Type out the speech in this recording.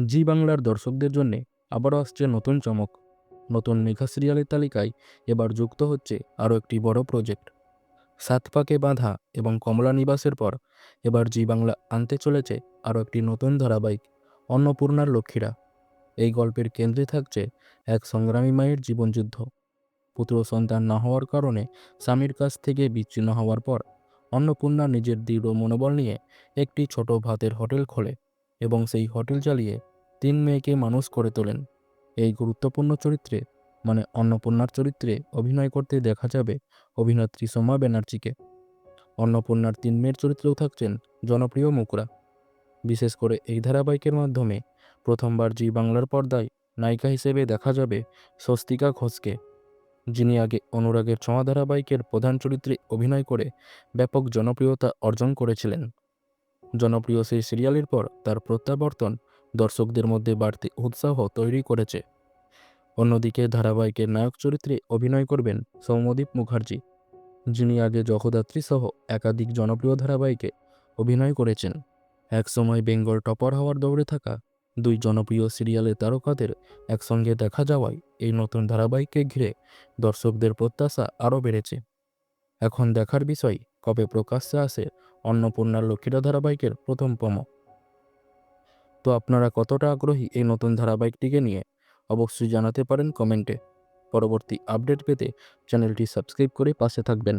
জি বাংলার দর্শকদের জন্য আবারও আসছে নতুন চমক। নতুন মেঘা সিরিয়ালের তালিকায় এবার যুক্ত হচ্ছে আরও একটি বড় প্রজেক্ট। সাত পাকে বাঁধা এবং কমলা নিবাসের পর এবার জি বাংলা আনতে চলেছে আরও একটি নতুন ধারাবাহিক, অন্নপূর্ণার লক্ষ্মীরা। এই গল্পের কেন্দ্রে থাকছে এক সংগ্রামী মায়ের জীবনযুদ্ধ। পুত্র সন্তান না হওয়ার কারণে স্বামীর কাছ থেকে বিচ্ছিন্ন হওয়ার পর অন্নপূর্ণা নিজের দৃঢ় মনোবল নিয়ে একটি ছোট ভাতের হোটেল খোলে এবং সেই হোটেল চালিয়ে তিন মেয়েকে মানুষ করে তোলেন। এই গুরুত্বপূর্ণ চরিত্রে মানে অন্নপূর্ণার চরিত্রে অভিনয় করতে দেখা যাবে অভিনেত্রী সোমা ব্যানার্জিকে। অন্নপূর্ণার তিন মেয়ের চরিত্রেও থাকছেন জনপ্রিয় মুখরা। বিশেষ করে এই ধারাবাহিকের মাধ্যমে প্রথমবার জি বাংলার পর্দায় নায়িকা হিসেবে দেখা যাবে স্বস্তিকা ঘোষকে, যিনি আগে অনুরাগের ছোঁয়া ধারাবাহিকের প্রধান চরিত্রে অভিনয় করে ব্যাপক জনপ্রিয়তা অর্জন করেছিলেন। জনপ্রিয় সেই সিরিয়ালের পর তার প্রত্যাবর্তন দর্শকদের মধ্যে বাড়তি উৎসাহ তৈরি করেছে। অন্যদিকে ধারাবাহিকের নায়ক চরিত্রে অভিনয় করবেন সৌম্যদীপ মুখার্জি, যিনি আগে জগদ্ধাত্রী সহ একাধিক জনপ্রিয় ধারাবাহিকে অভিনয় করেছেন। একসময় বেঙ্গল টপার হওয়ার দৌড়ে থাকা দুই জনপ্রিয় সিরিয়ালের তারকাদের একসঙ্গে দেখা যাওয়ায় এই নতুন ধারাবাহিককে ঘিরে দর্শকদের প্রত্যাশা আরও বেড়েছে। এখন দেখার বিষয় কবে প্রকাশ্যে আসে অন্নপূর্ণার লক্ষ্মীরা ধারাবাহিকের প্রথম প্রমো। তো আপনারা কতটা আগ্রহী এই নতুন ধারাবাহিকটিকে নিয়ে অবশ্যই জানাতে পারেন কমেন্টে। পরবর্তী আপডেট পেতে চ্যানেলটি সাবস্ক্রাইব করে পাশে থাকবেন।